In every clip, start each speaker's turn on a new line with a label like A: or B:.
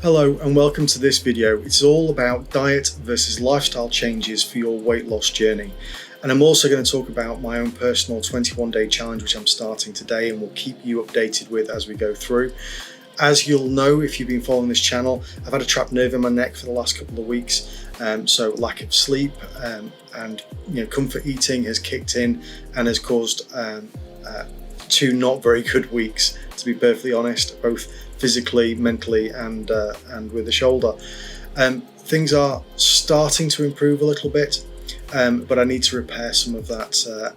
A: Hello and welcome to this video. It's all about diet versus lifestyle changes for your weight loss journey. And I'm also going to talk about my own personal 21-day challenge which I'm starting today and will keep you updated with as we go through. As you'll know if you've been following this channel, I've had a trapped nerve in my neck for the last couple of weeks. So lack of sleep and comfort eating has kicked in and has caused two not very good weeks, to be perfectly honest, both physically, mentally, and with the shoulder. Things are starting to improve a little bit, but I need to repair some of that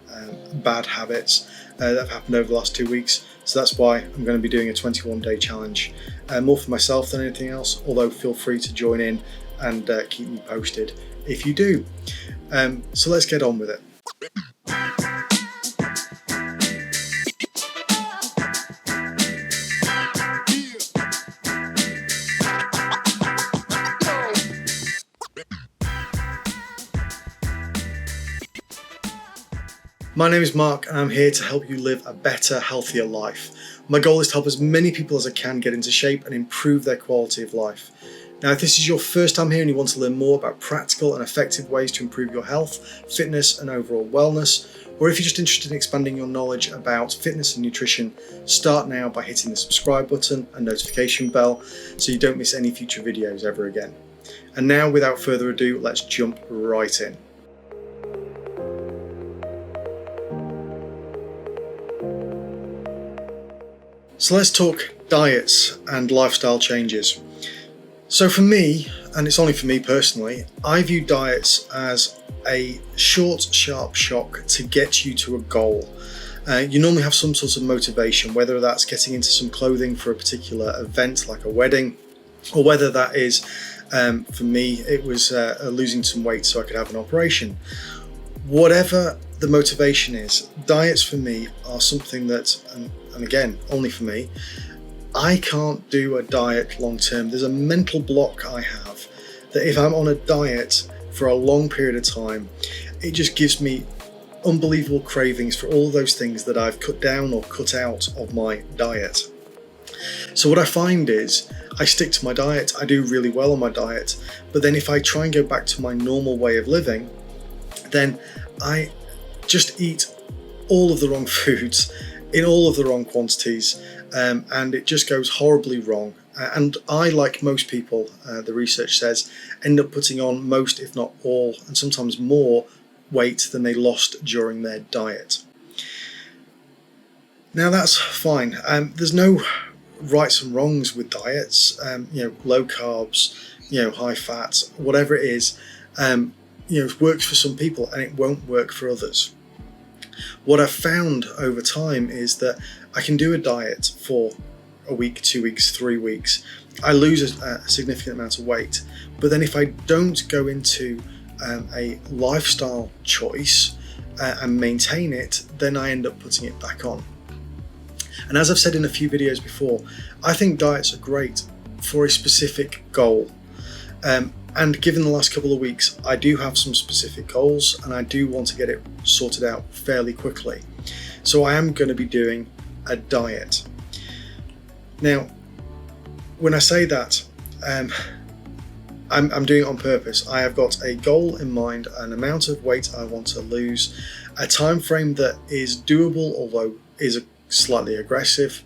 A: bad habits that have happened over the last 2 weeks. So that's why I'm going to be doing a 21-day challenge, more for myself than anything else, although feel free to join in and keep me posted if you do. So let's get on with it. My name is Mark and I'm here to help you live a better, healthier life. My goal is to help as many people as I can get into shape and improve their quality of life. Now, if this is your first time here and you want to learn more about practical and effective ways to improve your health, fitness and overall wellness, or if you're just interested in expanding your knowledge about fitness and nutrition, start now by hitting the subscribe button and notification bell so you don't miss any future videos ever again. And now, without further ado, let's jump right in. So let's talk diets and lifestyle changes. So for me, and it's only for me personally, I view diets as a short, sharp shock to get you to a goal. You normally have some sort of motivation, whether that's getting into some clothing for a particular event like a wedding, or whether that is, for me, it was losing some weight so I could have an operation. Whatever the motivation is, diets for me are something that, and again, only for me, I can't do a diet long term. There's a mental block I have that if I'm on a diet for a long period of time, it just gives me unbelievable cravings for all those things that I've cut down or cut out of my diet. So what I find is I stick to my diet, I do really well on my diet, but then if I try and go back to my normal way of living, then I just eat all of the wrong foods in all of the wrong quantities, and it just goes horribly wrong. And I, like most people, the research says, end up putting on most, if not all, and sometimes more weight than they lost during their diet. Now that's fine. There's no rights and wrongs with diets. Low carbs, high fat, whatever it is, it works for some people and it won't work for others. What I've found over time is that I can do a diet for a week, 2 weeks, 3 weeks. I lose a significant amount of weight, but then if I don't go into a lifestyle choice and maintain it, then I end up putting it back on. And as I've said in a few videos before, I think diets are great for a specific goal. And given the last couple of weeks, I do have some specific goals and I do want to get it sorted out fairly quickly. So I am going to be doing a diet. Now, when I say that, I'm doing it on purpose. I have got a goal in mind, an amount of weight I want to lose, a time frame that is doable, although is slightly aggressive,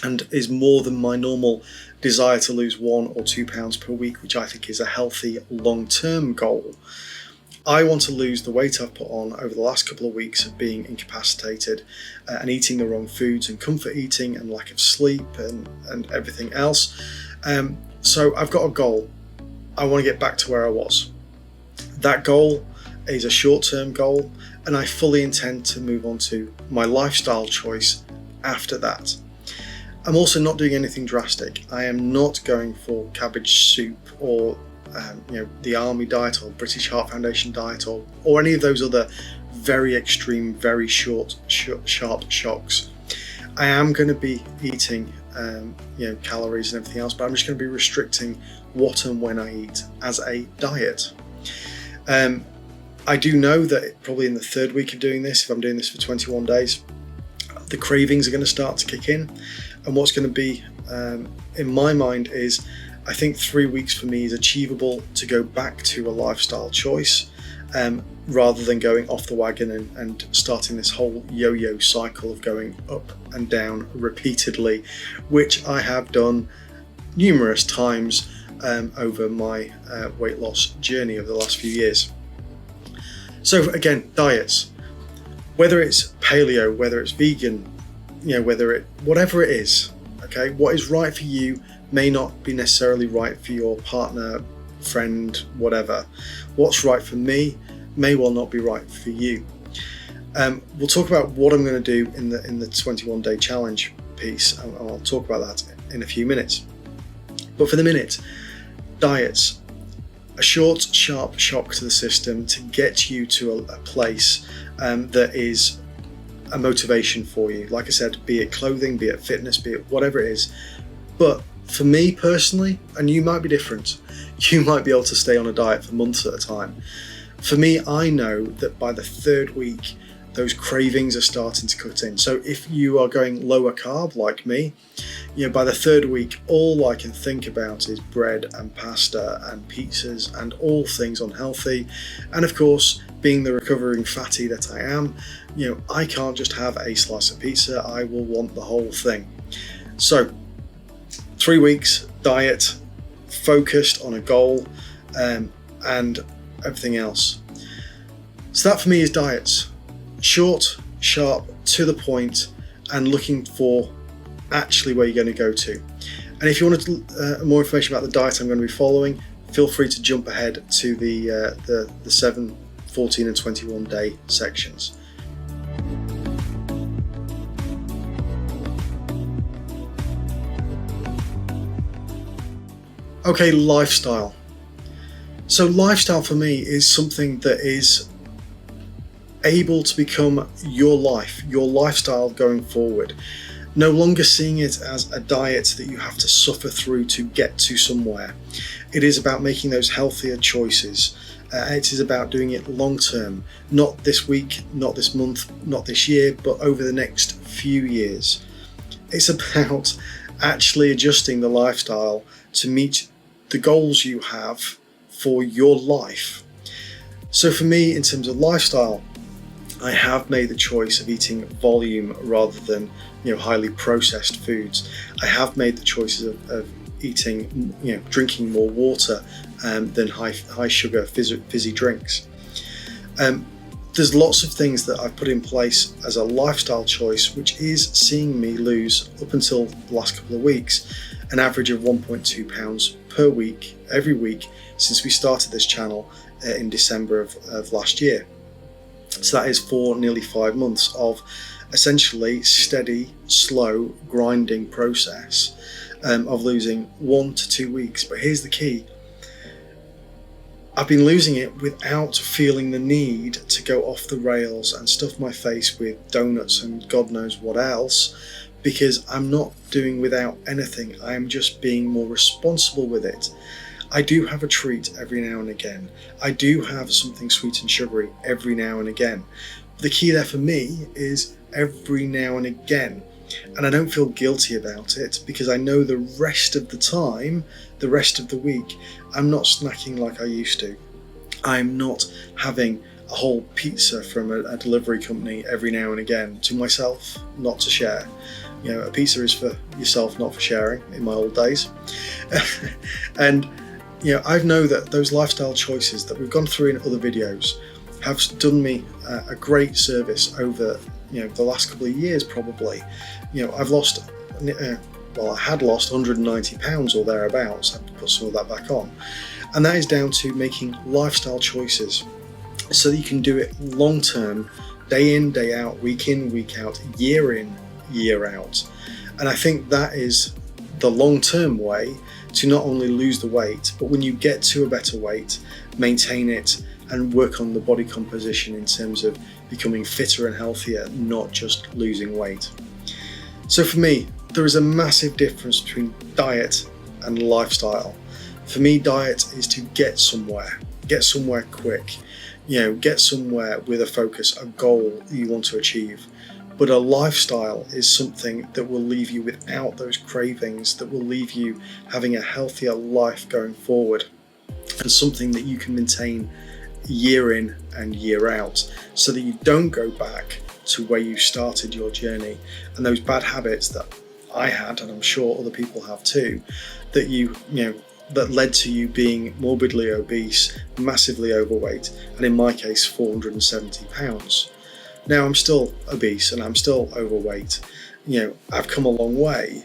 A: and is more than my normal desire to lose 1 or 2 pounds per week, which I think is a healthy long-term goal. I want to lose the weight I've put on over the last couple of weeks of being incapacitated and eating the wrong foods and comfort eating and lack of sleep and everything else. So I've got a goal. I want to get back to where I was. That goal is a short-term goal, and I fully intend to move on to my lifestyle choice after that. I'm also not doing anything drastic. I am not going for cabbage soup or the Army diet or British Heart Foundation diet or any of those other very extreme, very sharp shocks. I am going to be eating calories and everything else, but I'm just going to be restricting what and when I eat as a diet. I do know that probably in the 3rd week of doing this, if I'm doing this for 21 days, the cravings are going to start to kick in. And what's going to be in my mind is I think 3 weeks for me is achievable to go back to a lifestyle choice, rather than going off the wagon and starting this whole yo-yo cycle of going up and down repeatedly, which I have done numerous times over my weight loss journey over the last few years. So again, diets, whether it's paleo, whether it's vegan, whatever it is, okay, what is right for you may not be necessarily right for your partner, friend, whatever. What's right for me may well not be right for you. We'll talk about what I'm going to do in the 21-day challenge piece, and I'll talk about that in a few minutes. But for the minute, diets, a short, sharp shock to the system to get you to a place that is a motivation for you. Like I said, be it clothing, be it fitness, be it whatever it is. But for me personally, and you might be different, you might be able to stay on a diet for months at a time. For me, I know that by the 3rd week, those cravings are starting to cut in. So if you are going lower carb like me, by the 3rd week, all I can think about is bread and pasta and pizzas and all things unhealthy. And of course, being the recovering fatty that I am, I can't just have a slice of pizza. I will want the whole thing. So 3 weeks, diet, focused on a goal, and everything else. So that for me is diets. Short, sharp, to the point, and looking for actually where you're going to go to. And if you wanted more information about the diet I'm going to be following, feel free to jump ahead to the 7, 14 and 21 day sections. Okay, lifestyle. So lifestyle for me is something that is able to become your life, your lifestyle going forward. No longer seeing it as a diet that you have to suffer through to get to somewhere. It is about making those healthier choices. It is about doing it long term, not this week, not this month, not this year, but over the next few years. It's about actually adjusting the lifestyle to meet the goals you have for your life. So for me, in terms of lifestyle, I have made the choice of eating volume rather than highly processed foods. I have made the choices of eating, drinking more water than high sugar fizzy drinks. There's lots of things that I've put in place as a lifestyle choice, which is seeing me lose, up until the last couple of weeks, an average of 1.2 pounds per week, every week, since we started this channel in December of last year. So that is for nearly 5 months of essentially steady, slow, grinding process of losing 1 to 2 weeks. But here's the key. I've been losing it without feeling the need to go off the rails and stuff my face with donuts and God knows what else, because I'm not doing without anything. I am just being more responsible with it. I do have a treat every now and again. I do have something sweet and sugary every now and again. The key there for me is every now and again. And I don't feel guilty about it, because I know the rest of the time, the rest of the week, I'm not snacking like I used to. I'm not having a whole pizza from a delivery company every now and again to myself, not to share. A pizza is for yourself, not for sharing, in my old days. And I know that those lifestyle choices that we've gone through in other videos have done me a great service over the last couple of years. Probably I've lost I had lost 190 pounds or thereabouts. I have to put some of that back on, and that is down to making lifestyle choices so that you can do it long term, day in, day out, week in, week out, year in, year out. And I think that is the long term way to not only lose the weight, but when you get to a better weight, maintain it and work on the body composition in terms of becoming fitter and healthier, not just losing weight. So for me, there is a massive difference between diet and lifestyle. For me, diet is to get somewhere quick, get somewhere with a focus, a goal you want to achieve. But a lifestyle is something that will leave you without those cravings, that will leave you having a healthier life going forward, and something that you can maintain year in and year out, so that you don't go back to where you started your journey and those bad habits that I had, and I'm sure other people have too, that led to you being morbidly obese, massively overweight, and in my case 470 pounds. Now I'm still obese and I'm still overweight. I've come a long way,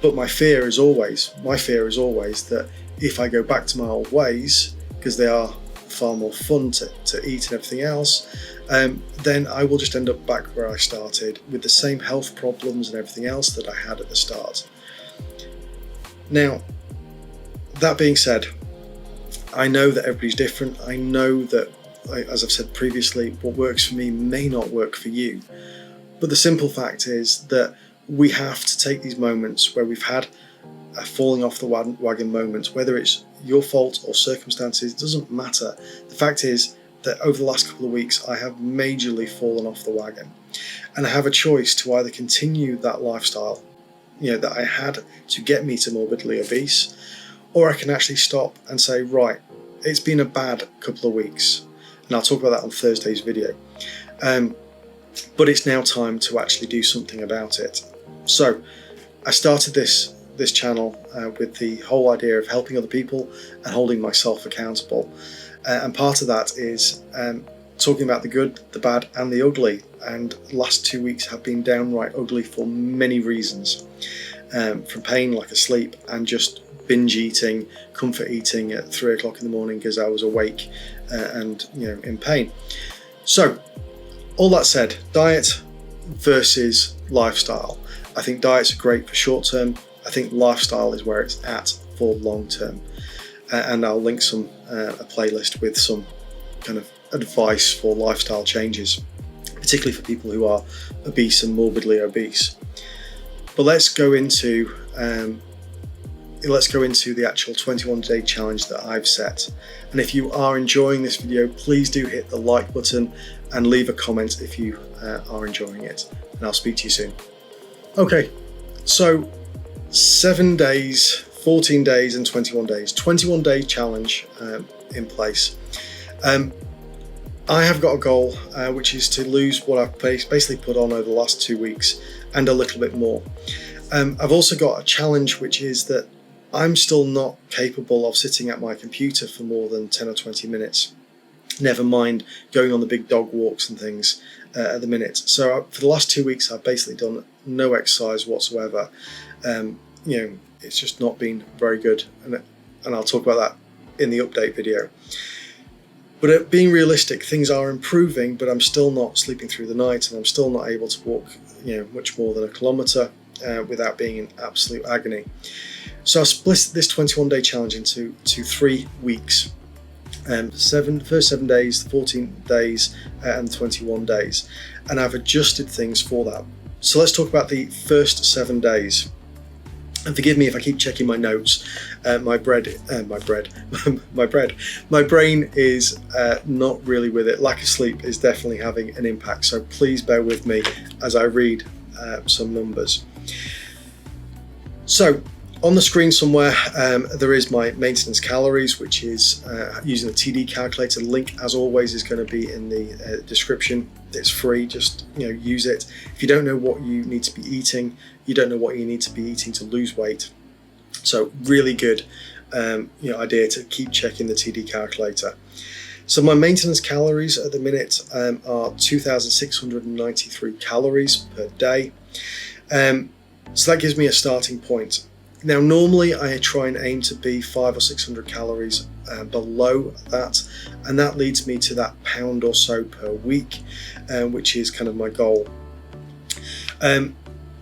A: but my fear is always that if I go back to my old ways, because they are far more fun to eat and everything else, then I will just end up back where I started with the same health problems and everything else that I had at the start. Now, that being said, I know that everybody's different. I know that, as I've said previously, what works for me may not work for you. But the simple fact is that we have to take these moments where we've had a falling off the wagon moment, whether it's your fault or circumstances, doesn't matter. The fact is that over the last couple of weeks, I have majorly fallen off the wagon. And I have a choice to either continue that lifestyle, that I had to get me to morbidly obese, or I can actually stop and say, right, it's been a bad couple of weeks. And I'll talk about that on Thursday's video. But it's now time to actually do something about it. So I started this channel with the whole idea of helping other people and holding myself accountable. And part of that is talking about the good, the bad and the ugly. And the last 2 weeks have been downright ugly for many reasons. From pain, lack of sleep, and just binge eating, comfort eating at 3 o'clock in the morning because I was awake and in pain. So all that said, diet versus lifestyle. I think diets are great for short term. I think lifestyle is where it's at for long term. And I'll link a playlist with some kind of advice for lifestyle changes, particularly for people who are obese and morbidly obese. But let's go into the actual 21-day challenge that I've set. And if you are enjoying this video, please do hit the like button and leave a comment if you are enjoying it. And I'll speak to you soon. Okay, so 7 days, 14 days and 21 days. 21-day challenge in place. I have got a goal which is to lose what I've basically put on over the last 2 weeks and a little bit more. I've also got a challenge which is that I'm still not capable of sitting at my computer for more than 10 or 20 minutes. Never mind going on the big dog walks and things at the minute. So for the last 2 weeks, I've basically done no exercise whatsoever. It's just not been very good. And I'll talk about that in the update video. But being realistic, things are improving, but I'm still not sleeping through the night, and I'm still not able to walk, much more than a kilometre without being in absolute agony. So I split this 21-day challenge into 3 weeks. First 7 days, 14 days, and 21 days. And I've adjusted things for that. So let's talk about the first 7 days. And forgive me if I keep checking my notes. My brain is not really with it. Lack of sleep is definitely having an impact. So please bear with me as I read some numbers. So on the screen somewhere, there is my maintenance calories, which is using the TD calculator. The link, as always, is going to be in the description. It's free, just use it. If you don't know what you need to be eating, you don't know what you need to be eating to lose weight. So really good idea to keep checking the TD calculator. So my maintenance calories at the minute are 2,693 calories per day. So that gives me a starting point. Now, normally I try and aim to be 500 or 600 calories below that, and that leads me to that pound or so per week, which is kind of my goal.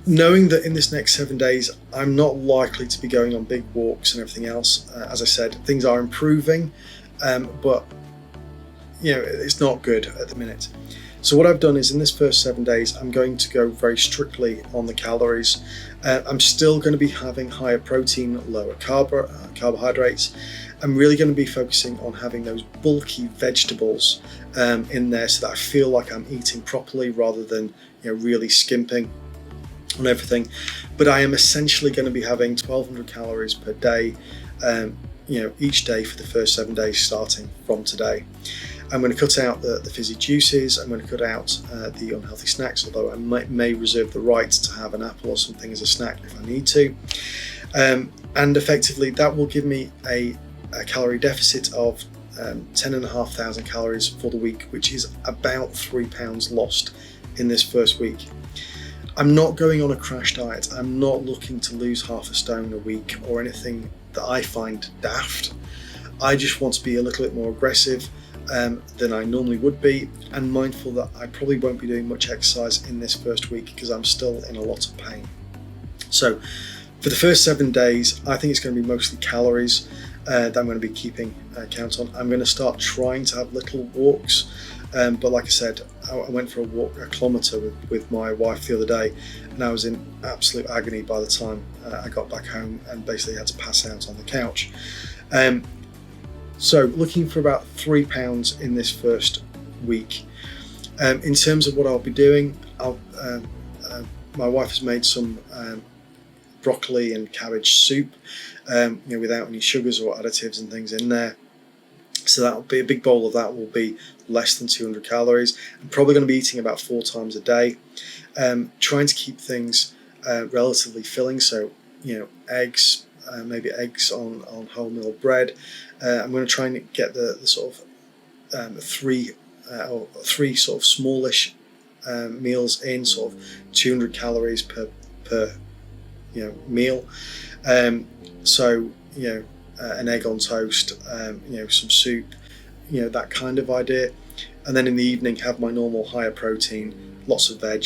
A: Knowing that in this next 7 days, I'm not likely to be going on big walks and everything else. As I said, things are improving, but it's not good at the minute. So what I've done is in this first 7 days, I'm going to go very strictly on the calories. I'm still going to be having higher protein, lower carbohydrates. I'm really going to be focusing on having those bulky vegetables in there so that I feel like I'm eating properly rather than really skimping on everything. But I am essentially going to be having 1200 calories per day, each day for the first 7 days starting from today. I'm going to cut out the fizzy juices. I'm going to cut out the unhealthy snacks, although I may reserve the right to have an apple or something as a snack if I need to. And effectively that will give me a calorie deficit of 10,500 calories for the week, which is about 3 pounds lost in this first week. I'm not going on a crash diet. I'm not looking to lose half a stone a week or anything that I find daft. I just want to be a little bit more aggressive than I normally would be, and mindful that I probably won't be doing much exercise in this first week because I'm still in a lot of pain. So for the first 7 days, I think it's going to be mostly calories that I'm going to be keeping count on. I'm going to start trying to have little walks, but like I said, I went for a kilometre with my wife the other day, and I was in absolute agony by the time I got back home and basically had to pass out on the couch. So looking for about 3 pounds in this first week. In terms of what I'll be doing, my wife has made some broccoli and cabbage soup, without any sugars or additives and things in there. So that'll be a big bowl of that will be less than 200 calories. I'm probably going to be eating about 4 times a day, trying to keep things relatively filling. So eggs, maybe eggs on wholemeal bread. I'm going to try and get the sort of three sort of smallish meals in, sort of 200 calories per meal. So an egg on toast, some soup, that kind of idea. And then in the evening have my normal higher protein, lots of veg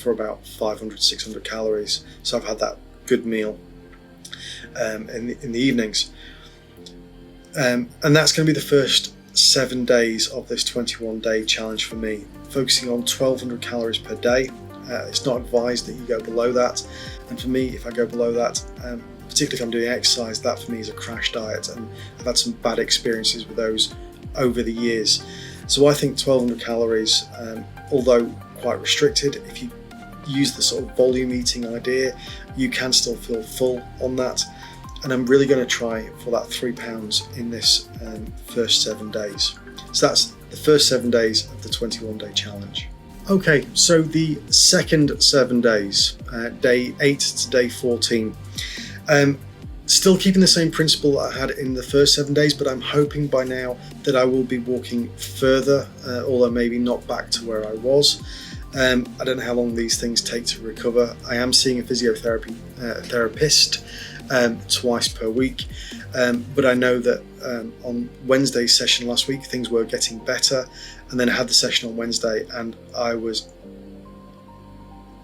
A: for about 500, 600 calories. So I've had that good meal in the evenings. And that's going to be the first 7 days of this 21-day challenge for me, focusing on 1200 calories per day. It's not advised that you go below that, and for me, if I go below that, particularly if I'm doing exercise, that for me is a crash diet, and I've had some bad experiences with those over the years. So I think 1200 calories, although quite restricted, if you use the sort of volume eating idea, you can still feel full on that. And I'm really going to try for that 3 pounds in this first 7 days. So that's the first 7 days of the 21-day challenge. Okay, so the second 7 days, day 8 to day 14. Still keeping the same principle that I had in the first 7 days, but I'm hoping by now that I will be walking further, although maybe not back to where I was. I don't know how long these things take to recover. I am seeing a therapist twice per week, but I know that on Wednesday's session last week things were getting better, and then I had the session on Wednesday, and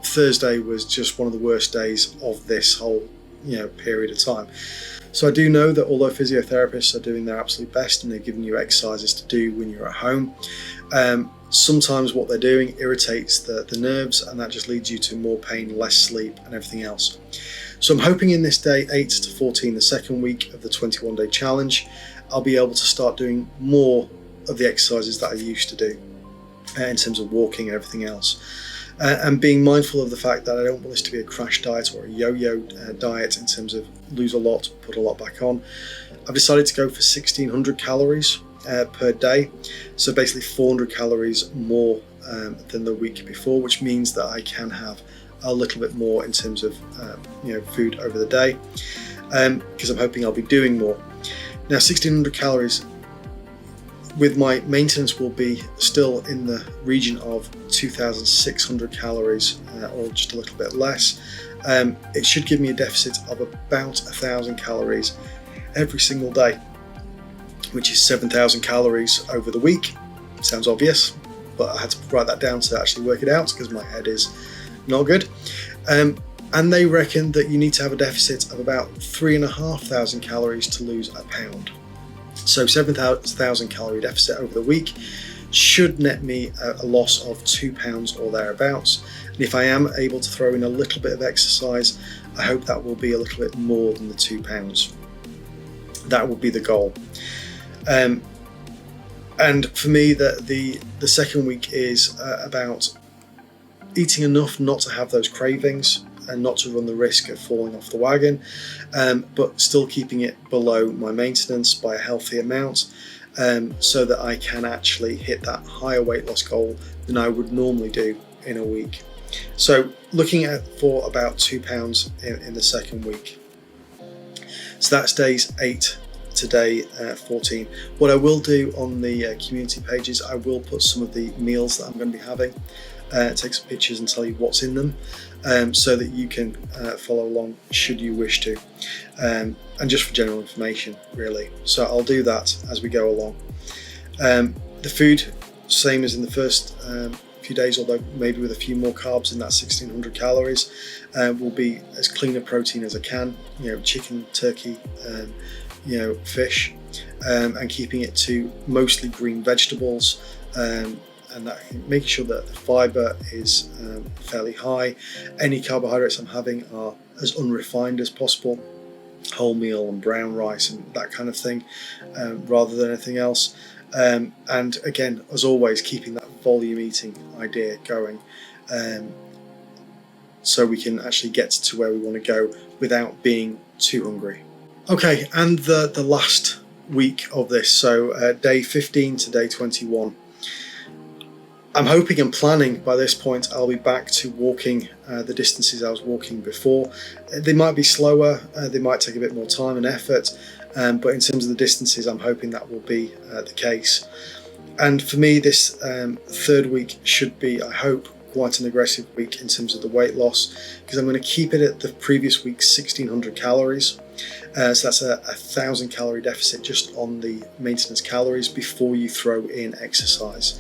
A: Thursday was just one of the worst days of this whole period of time. So I do know that although physiotherapists are doing their absolute best and they're giving you exercises to do when you're at home, sometimes what they're doing irritates the nerves, and that just leads you to more pain, less sleep and everything else. So I'm hoping in this day 8 to 14, the second week of the 21-day challenge, I'll be able to start doing more of the exercises that I used to do in terms of walking and everything else. And being mindful of the fact that I don't want this to be a crash diet or a yo-yo diet in terms of lose a lot, put a lot back on. I've decided to go for 1600 calories per day. So basically 400 calories more than the week before, which means that I can have a little bit more in terms of food over the day, because I'm hoping I'll be doing more. Now 1600 calories with my maintenance will be still in the region of 2600 calories, or just a little bit less. It should give me a deficit of about 1000 calories every single day, which is 7000 calories over the week. Sounds obvious, but I had to write that down to actually work it out because my head is not good. And they reckon that you need to have a deficit of about 3500 calories to lose a pound. So 7,000 calorie deficit over the week should net me a loss of 2 pounds or thereabouts. And if I am able to throw in a little bit of exercise, I hope that will be a little bit more than the 2 pounds. That would be the goal. And for me, the second week is about eating enough not to have those cravings and not to run the risk of falling off the wagon, but still keeping it below my maintenance by a healthy amount, so that I can actually hit that higher weight loss goal than I would normally do in a week. So looking at for about 2 pounds in the second week. So that's days 8 to day 14. What I will do on the community pages, I will put some of the meals that I'm going to be having, take some pictures and tell you what's in them, so that you can follow along should you wish to, and just for general information really. So I'll do that as we go along. The food, same as in the first few days, although maybe with a few more carbs in that 1600 calories, will be as clean a protein as I can, chicken, turkey, fish, and keeping it to mostly green vegetables, and that, making sure that the fibre is fairly high. Any carbohydrates I'm having are as unrefined as possible, wholemeal and brown rice and that kind of thing, rather than anything else. And again, as always, keeping that volume eating idea going, so we can actually get to where we want to go without being too hungry. Okay, and the last week of this, so day 15 to day 21. I'm hoping and planning by this point I'll be back to walking the distances I was walking before. They might be slower, they might take a bit more time and effort, but in terms of the distances, I'm hoping that will be the case. And for me, this third week should be, I hope, quite an aggressive week in terms of the weight loss, because I'm going to keep it at the previous week's 1600 calories. So that's a 1000 calorie deficit just on the maintenance calories before you throw in exercise.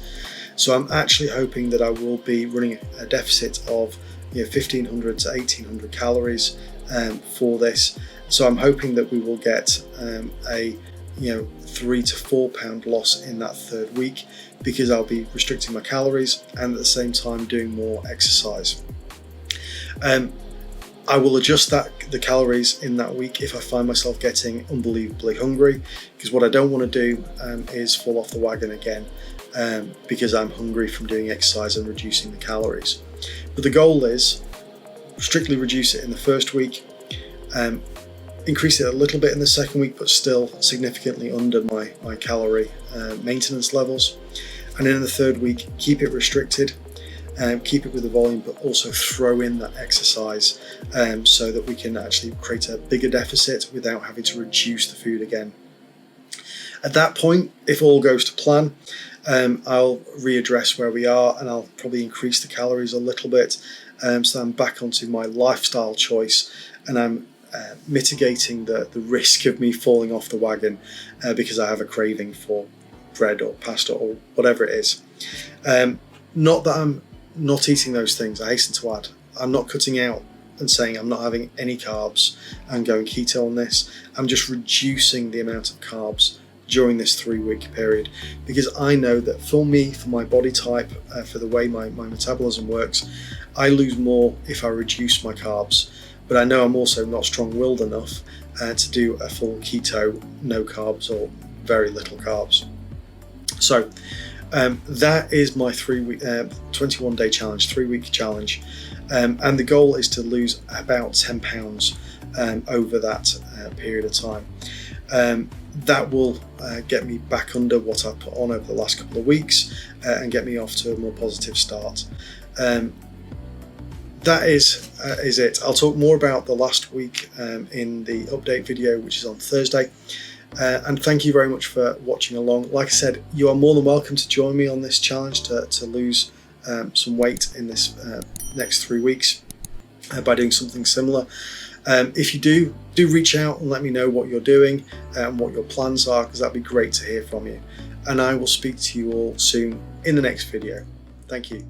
A: So I'm actually hoping that I will be running a deficit of 1500 to 1800 calories for this. So I'm hoping that we will get a 3 to 4 pound loss in that third week, because I'll be restricting my calories and at the same time doing more exercise. I will adjust the calories in that week if I find myself getting unbelievably hungry, because what I don't want to do is fall off the wagon again, because I'm hungry from doing exercise and reducing the calories. But the goal is strictly reduce it in the first week, increase it a little bit in the second week, but still significantly under my calorie maintenance levels. And then in the third week, keep it restricted, keep it with the volume, but also throw in that exercise, so that we can actually create a bigger deficit without having to reduce the food again. At that point, if all goes to plan, I'll readdress where we are, and I'll probably increase the calories a little bit, so I'm back onto my lifestyle choice, and I'm mitigating the risk of me falling off the wagon because I have a craving for bread or pasta or whatever it is. Not that I'm not eating those things, I hasten to add. I'm not cutting out and saying I'm not having any carbs and going keto on this. I'm just reducing the amount of carbs during this 3-week period, because I know that for me, for my body type, for the way my metabolism works, I lose more if I reduce my carbs. But I know I'm also not strong-willed enough to do a full keto, no carbs or very little carbs. So that is my 21-day challenge, 3-week challenge, and the goal is to lose about 10 pounds over that period of time. That will get me back under what I put on over the last couple of weeks, and get me off to a more positive start. That is it. I'll talk more about the last week in the update video, which is on Thursday. And thank you very much for watching along. Like I said, you are more than welcome to join me on this challenge to lose some weight in this next 3 weeks by doing something similar. If you do reach out and let me know what you're doing and what your plans are, because that'd be great to hear from you. And I will speak to you all soon in the next video. Thank you.